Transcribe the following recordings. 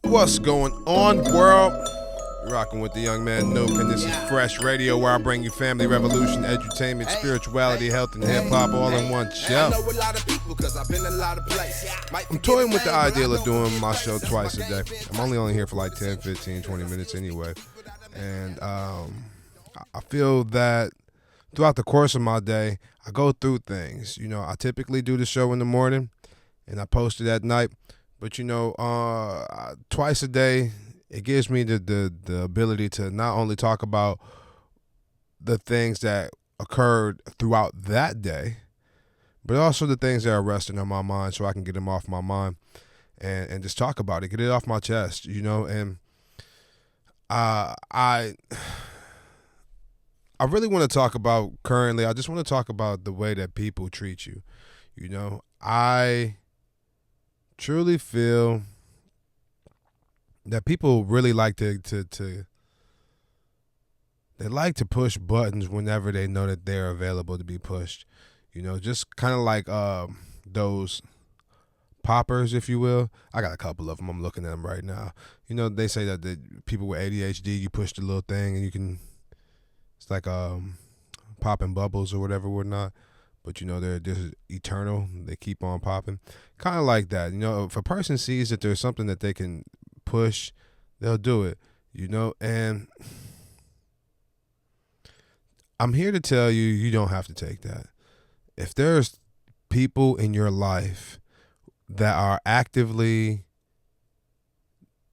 What's going on, world? You're rocking with the young man Nuke, and this is FRESHH Radio, where I bring you family, revolution, edutainment, spirituality, health, and hip-hop all in one show. I'm toying with the idea of doing my show twice a day. I'm only here for like 10, 15, 20 minutes anyway. And I feel that throughout the course of my day, I go through things. You know, I typically do the show in the morning, and I post it at night. But, you know, twice a day, it gives me the ability to not only talk about the things that occurred throughout that day, but also the things that are resting on my mind so I can get them off my mind and just talk about it, get it off my chest, you know. And I really want to talk about currently, I just want to talk about the way that people treat you. You know, I truly feel that people really like to they like to push buttons whenever they know that they're available to be pushed. You know, just kind of like those poppers, if you will. I got a couple of them. I'm looking at them right now. You know, they say that the people with ADHD, you push the little thing and you can, it's like popping bubbles or whatever, whatnot. But, you know, they're just eternal. They keep on popping. Kind of like that. You know, if a person sees that there's something that they can push, they'll do it, you know. And I'm here to tell you, you don't have to take that. If there's people in your life that are actively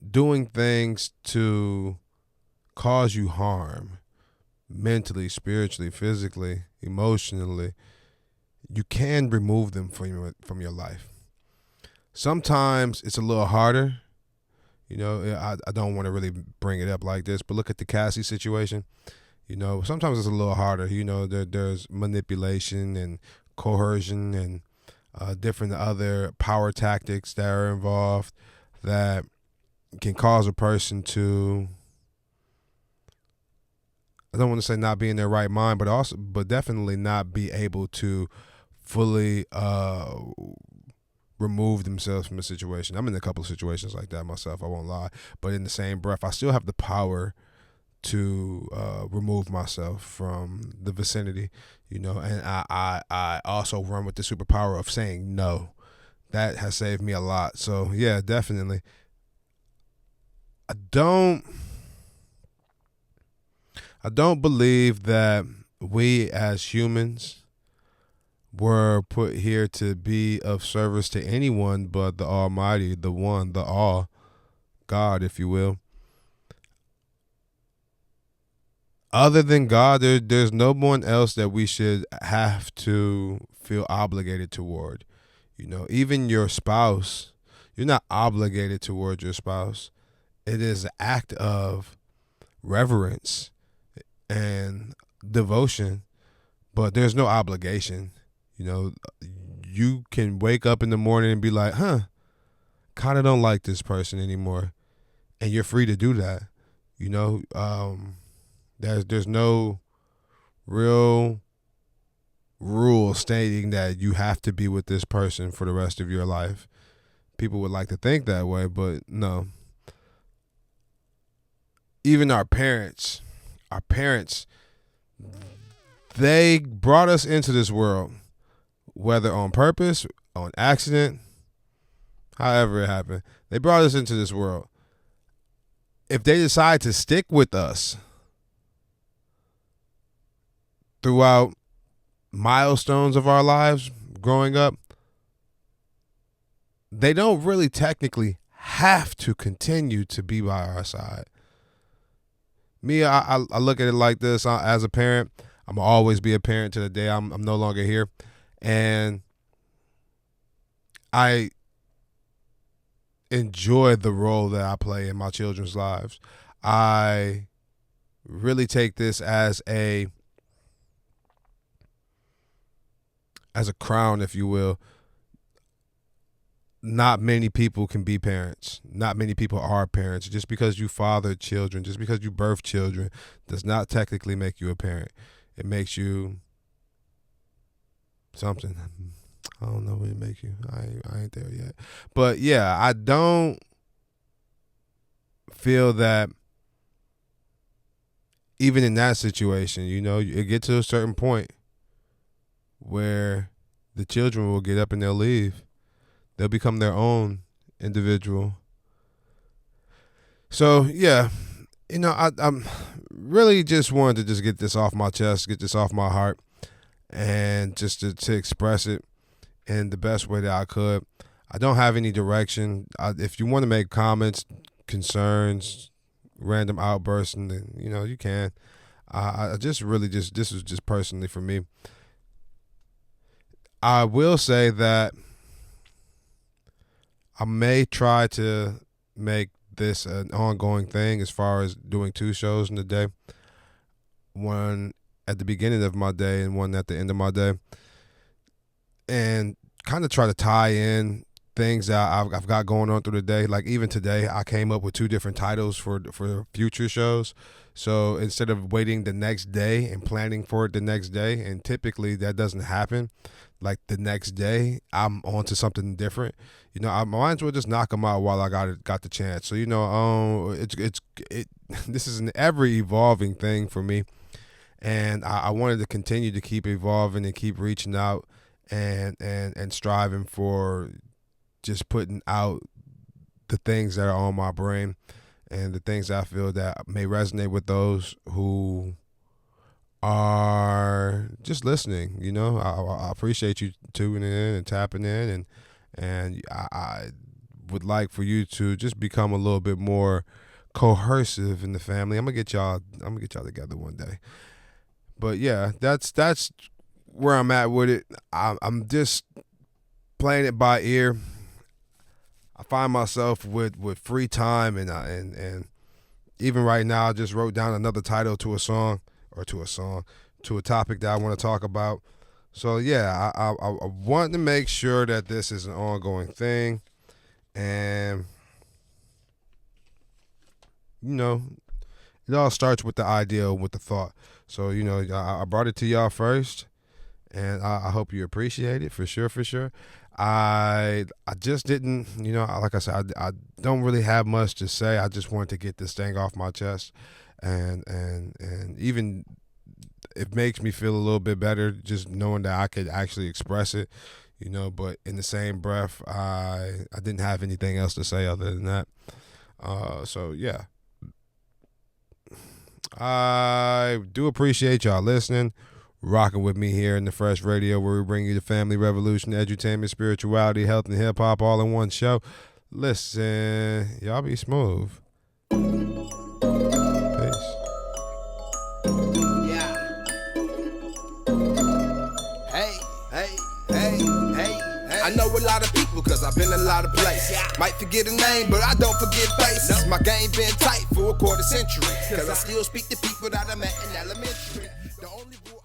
doing things to cause you harm, mentally, spiritually, physically, emotionally, you can remove them from your life. Sometimes it's a little harder. You know, I don't want to really bring it up like this, but look at the Cassie situation. You know, sometimes it's a little harder. You know, there's manipulation and coercion and different other power tactics that are involved that can cause a person to, I don't want to say not be in their right mind, but definitely not be able to fully remove themselves from a situation. I'm in a couple of situations like that myself, I won't lie. But in the same breath, I still have the power to remove myself from the vicinity, you know. And I also run with the superpower of saying no. That has saved me a lot. So yeah, definitely. I don't believe that we as humans were put here to be of service to anyone but the Almighty, the One, the All, God, if you will. Other than God, there's no one else that we should have to feel obligated toward. You know, even your spouse, you're not obligated toward your spouse. It is an act of reverence and devotion, but there's no obligation. You know, you can wake up in the morning and be like, kind of don't like this person anymore. And you're free to do that. You know, there's no real rule stating that you have to be with this person for the rest of your life. People would like to think that way, but no. Even our parents, they brought us into this world, whether on purpose, on accident, however it happened. They brought us into this world. If they decide to stick with us throughout milestones of our lives growing up, they don't really technically have to continue to be by our side. Me, I look at it like this. As a parent, I'm going to always be a parent to the day I'm no longer here. And I enjoy the role that I play in my children's lives. I really take this as a crown, if you will. Not many people can be parents. Not many people are parents. Just because you father children, just because you birth children, does not technically make you a parent. It makes you something. I don't know what it makes you. I ain't there yet. But yeah, I don't feel that even in that situation, you know, it gets to a certain point where the children will get up and they'll leave. They'll become their own individual. So, yeah, you know, I'm really just wanted to just get this off my chest, get this off my heart, and just to express it in the best way that I could. I don't have any direction. If you want to make comments, concerns, random outbursts, and then, you know, you can. I just really just, this is just personally for me. I will say that I may try to make this an ongoing thing as far as doing 2 shows in a day. One at the beginning of my day and one at the end of my day. And kind of try to tie in things that I've got going on through the day. Like even today, I came up with 2 different titles for future shows. So instead of waiting the next day and planning for it the next day, and typically that doesn't happen, like the next day I'm on to something different. You know, I might as well just knock them out while I got the chance. So, you know, this is an ever evolving thing for me, and I wanted to continue to keep evolving and keep reaching out and striving for just putting out the things that are on my brain and the things I feel that may resonate with those who are just listening. You know, I appreciate you tuning in and tapping in, and I would like for you to just become a little bit more cohesive in the family. I'm gonna get y'all together one day. But yeah, that's where I'm at with it. I'm just playing it by ear. I find myself with free time, and even right now, I just wrote down another title to a topic that I want to talk about. So yeah, I want to make sure that this is an ongoing thing, and you know, it all starts with the idea, with the thought. So, you know, I brought it to y'all first, and I hope you appreciate it for sure. I just didn't, you know, like I said, I don't really have much to say. I just wanted to get this thing off my chest, and even it makes me feel a little bit better just knowing that I could actually express it, you know. But in the same breath, I didn't have anything else to say other than that. So yeah, I do appreciate y'all listening, rocking with me here in the Fresh Radio, where we bring you the family revolution, edutainment, spirituality, health, and hip hop all in one show. Listen, y'all be smooth. Peace. Yeah. Hey. I know a lot of people cause I've been a lot of places. Might forget a name, but I don't forget faces. My game been tight for a quarter century, cause I still speak to people that I met in elementary. The only rule